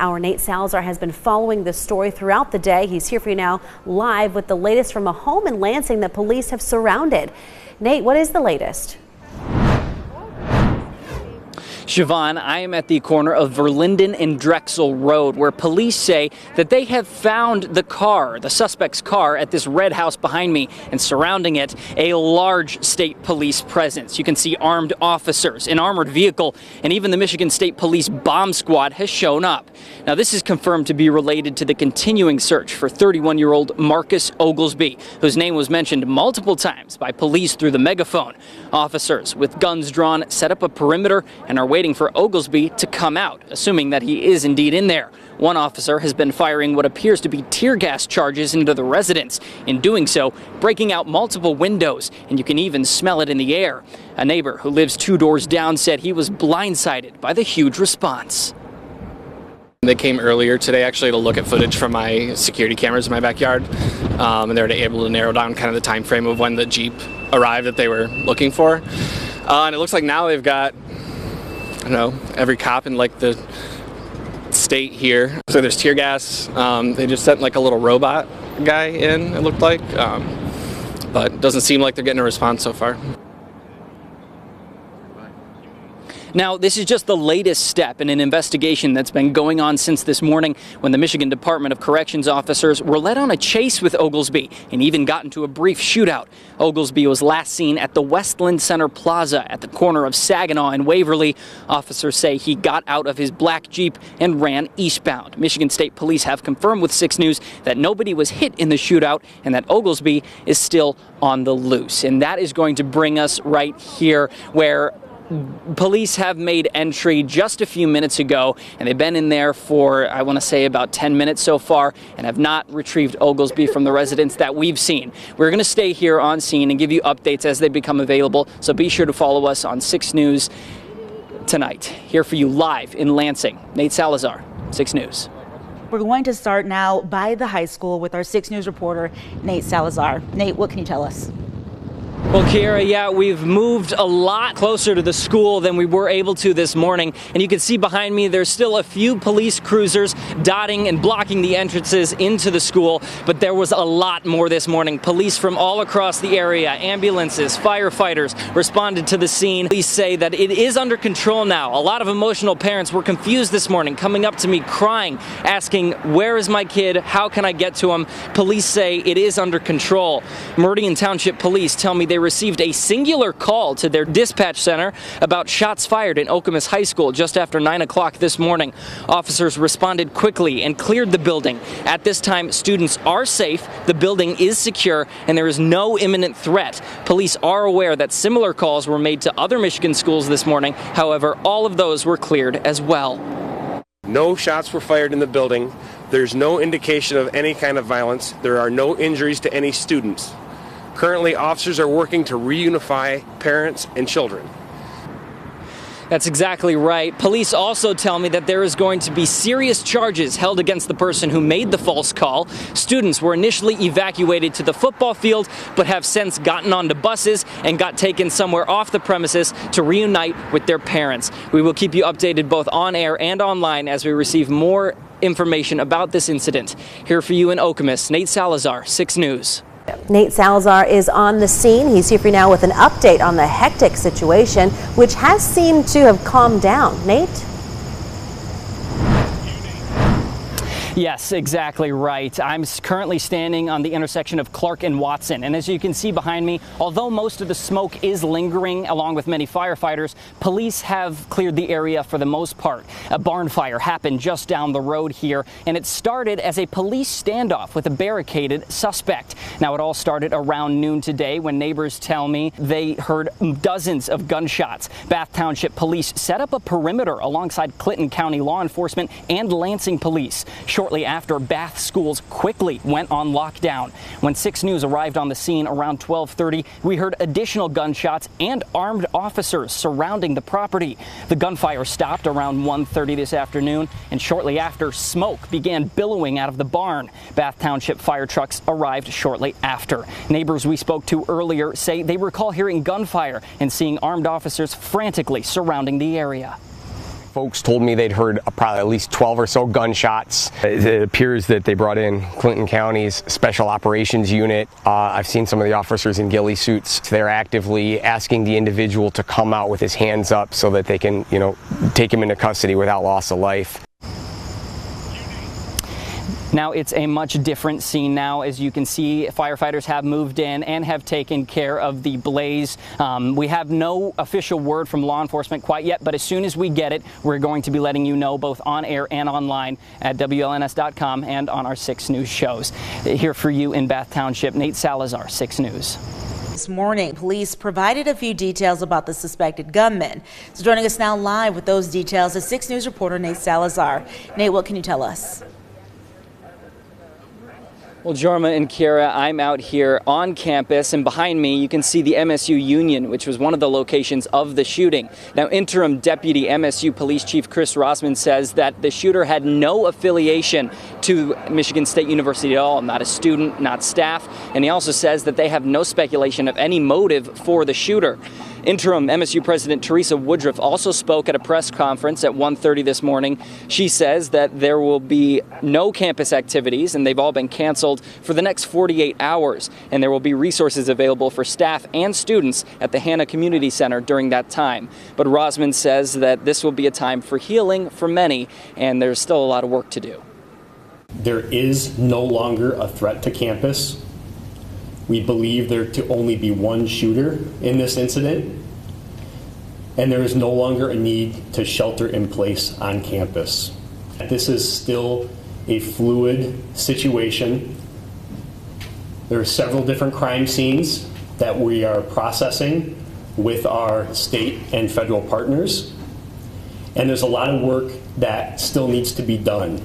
Our Nate Salazar has been following this story throughout the day. He's here for you now live with the latest from a home in Lansing that police have surrounded. Nate, what is the latest? Siobhan, I am at the corner of Verlinden and Drexel Road, where police say that they have found the suspect's car at this red house behind me, and surrounding it, a large state police presence. You can see armed officers, an armored vehicle, and even the Michigan State Police bomb squad has shown up. Now, this is confirmed to be related to the continuing search for 31-year-old Marcus Oglesby, whose name was mentioned multiple times by police through the megaphone. Officers with guns drawn set up a perimeter and are waiting for Oglesby to come out, assuming that he is indeed in there. One officer has been firing what appears to be tear gas charges into the residence. In doing so, breaking out multiple windows, and you can even smell it in the air. A neighbor who lives 2 doors down said he was blindsided by the huge response. They came earlier today actually to look at footage from my security cameras in my backyard, and they were able to narrow down kind of the time frame of when the Jeep arrived that they were looking for. And it looks like now they've got, I don't know, every cop in like the state here. So there's tear gas. They just sent like a little robot guy in, it looked like, but it doesn't seem like they're getting a response so far. Now, this is just the latest step in an investigation that's been going on since this morning, when the Michigan Department of Corrections officers were led on a chase with Oglesby and even got into a brief shootout. Oglesby was last seen at the Westland Center Plaza at the corner of Saginaw and Waverly. Officers say he got out of his black Jeep and ran eastbound. Michigan State Police have confirmed with 6 News that nobody was hit in the shootout and that Oglesby is still on the loose. And that is going to bring us right here, where police have made entry just a few minutes ago, and they've been in there for, I want to say, about 10 minutes so far, and have not retrieved Oglesby from the residence that we've seen. We're going to stay here on scene and give you updates as they become available, so be sure to follow us on 6 News tonight. Here for you live in Lansing, Nate Salazar, 6 News. We're going to start now by the high school with our 6 News reporter, Nate Salazar. Nate, what can you tell us? Well, Kiera, yeah, we've moved a lot closer to the school than we were able to this morning. And you can see behind me, there's still a few police cruisers dotting and blocking the entrances into the school. But there was a lot more this morning. Police from all across the area, ambulances, firefighters responded to the scene. Police say that it is under control now. A lot of emotional parents were confused this morning, coming up to me crying, asking, where is my kid? How can I get to him? Police say it is under control. Meridian Township Police tell me they received a singular call to their dispatch center about shots fired in Okemos High School just after 9 o'clock this morning. Officers responded quickly and cleared the building. At this time, students are safe, the building is secure, and there is no imminent threat. Police are aware that similar calls were made to other Michigan schools this morning. However, all of those were cleared as well. No shots were fired in the building. There's no indication of any kind of violence. There are no injuries to any students. Currently, officers are working to reunify parents and children. That's exactly right. Police also tell me that there is going to be serious charges held against the person who made the false call. Students were initially evacuated to the football field, but have since gotten onto buses and got taken somewhere off the premises to reunite with their parents. We will keep you updated both on air and online as we receive more information about this incident. Here for you in Okemos, Nate Salazar, 6 News. Nate Salazar is on the scene. He's here for you now with an update on the hectic situation, which has seemed to have calmed down. Nate? Yes, exactly right. I'm currently standing on the intersection of Clark and Watson. And as you can see behind me, although most of the smoke is lingering along with many firefighters, police have cleared the area for the most part. A barn fire happened just down the road here, and it started as a police standoff with a barricaded suspect. Now, it all started around noon today when neighbors tell me they heard dozens of gunshots. Bath Township Police set up a perimeter alongside Clinton County law enforcement and Lansing Police. Shortly after, Bath schools quickly went on lockdown. When 6 News arrived on the scene around 12:30, we heard additional gunshots and armed officers surrounding the property. The gunfire stopped around 1:30 this afternoon, and shortly after, smoke began billowing out of the barn. Bath Township fire trucks arrived shortly after. Neighbors we spoke to earlier say they recall hearing gunfire and seeing armed officers frantically surrounding the area. folks told me they'd heard probably at least 12 or so gunshots. It appears that they brought in Clinton County's Special Operations Unit. I've seen some of the officers in ghillie suits. They're actively asking the individual to come out with his hands up so that they can, take him into custody without loss of life. Now it's a much different scene now. As you can see, firefighters have moved in and have taken care of the blaze. We have no official word from law enforcement quite yet, but as soon as we get it, we're going to be letting you know both on air and online at WLNS.com and on our 6 News shows. Here for you in Bath Township, Nate Salazar, 6 News. This morning, police provided a few details about the suspected gunman. So joining us now live with those details is 6 News reporter Nate Salazar. Nate, what can you tell us? Well, Jorma and Kiara, I'm out here on campus, and behind me you can see the MSU Union, which was one of the locations of the shooting. Now, interim deputy MSU Police Chief Chris Rossman says that the shooter had no affiliation to Michigan State University at all, not a student, not staff, and he also says that they have no speculation of any motive for the shooter. Interim MSU President Teresa Woodruff also spoke at a press conference at 1:30 this morning. She says that there will be no campus activities, and they've all been canceled for the next 48 hours, and there will be resources available for staff and students at the Hannah Community Center during that time. But Rosman says that this will be a time for healing for many, and there's still a lot of work to do. There is no longer a threat to campus. We believe there to only be one shooter in this incident, and there is no longer a need to shelter in place on campus. This is still a fluid situation. There are several different crime scenes that we are processing with our state and federal partners, and there's a lot of work that still needs to be done.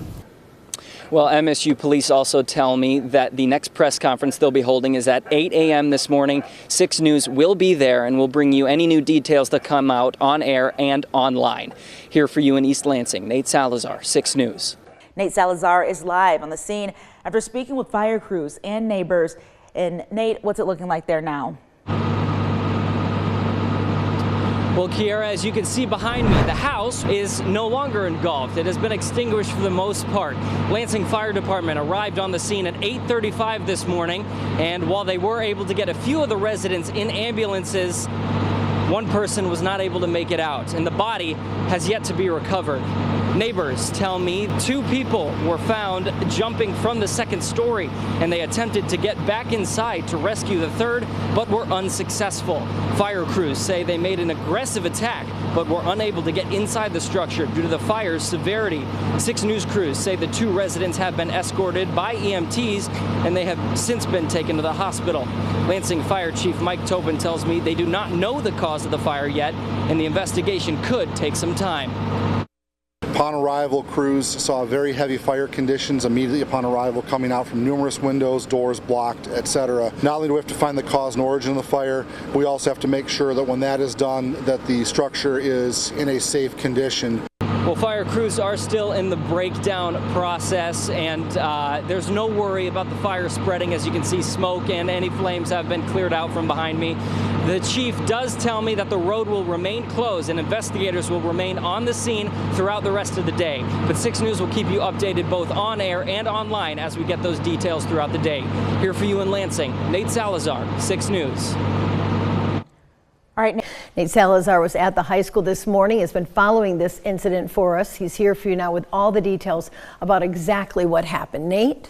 Well, MSU police also tell me that the next press conference they'll be holding is at 8 a.m. this morning. 6 News will be there and will bring you any new details that come out on air and online. Here for you in East Lansing, Nate Salazar, 6 News. Nate Salazar is live on the scene after speaking with fire crews and neighbors. And Nate, what's it looking like there now? Well, Kiara, as you can see behind me, the house is no longer engulfed. It has been extinguished for the most part. Lansing Fire Department arrived on the scene at 8:35 this morning, and while they were able to get a few of the residents in ambulances, one person was not able to make it out, and the body has yet to be recovered. Neighbors tell me 2 people were found jumping from the 2nd story, and they attempted to get back inside to rescue the 3rd, but were unsuccessful. Fire crews say they made an aggressive attack, but were unable to get inside the structure due to the fire's severity. 6 News crews say the 2 residents have been escorted by EMTs, and they have since been taken to the hospital. Lansing Fire Chief Mike Tobin tells me they do not know the cause of the fire yet, and the investigation could take some time. Upon arrival, crews saw very heavy fire conditions immediately upon arrival, coming out from numerous windows, doors blocked, etc. Not only do we have to find the cause and origin of the fire, we also have to make sure that when that is done, that the structure is in a safe condition. Well, fire crews are still in the breakdown process, and there's no worry about the fire spreading. As you can see, smoke and any flames have been cleared out from behind me. The chief does tell me that the road will remain closed and investigators will remain on the scene throughout the rest of the day. But 6 News will keep you updated both on air and online as we get those details throughout the day. Here for you in Lansing, Nate Salazar, 6 News. All right, Nate Salazar was at the high school this morning, has been following this incident for us. He's here for you now with all the details about exactly what happened. Nate?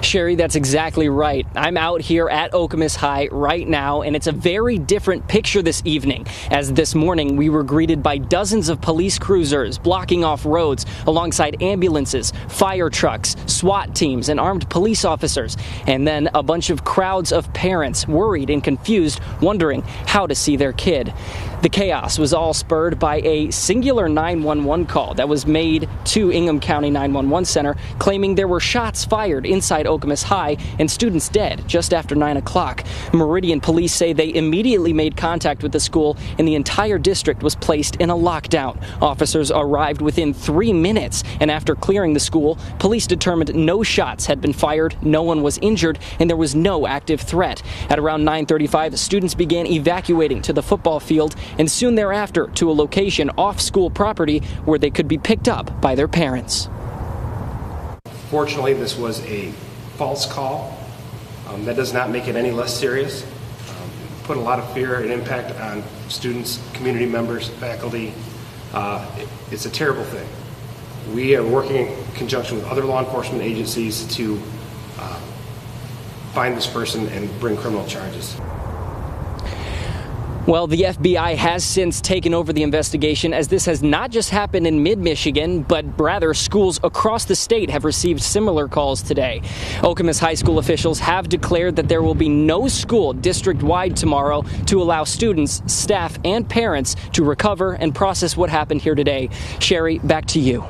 Sherry, that's exactly right. I'm out here at Okemos High right now, and it's a very different picture this evening, as this morning we were greeted by dozens of police cruisers blocking off roads alongside ambulances, fire trucks, SWAT teams, and armed police officers, and then a bunch of crowds of parents worried and confused, wondering how to see their kid. The chaos was all spurred by a singular 911 call that was made to Ingham County 911 Center, claiming there were shots fired inside Okemos High and students dead just after 9 o'clock. Meridian police say they immediately made contact with the school, and the entire district was placed in a lockdown. Officers arrived within 3 minutes, and after clearing the school, police determined no shots had been fired, no one was injured, and there was no active threat. At around 9:35, students began evacuating to the football field, and soon thereafter to a location off school property where they could be picked up by their parents. Fortunately, this was a false call. That does not make it any less serious. Put a lot of fear and impact on students, community members, faculty. It's a terrible thing. We are working in conjunction with other law enforcement agencies to find this person and bring criminal charges. Well, the FBI has since taken over the investigation, as this has not just happened in mid-Michigan, but rather schools across the state have received similar calls today. Okemos High School officials have declared that there will be no school district-wide tomorrow to allow students, staff, and parents to recover and process what happened here today. Sherry, back to you.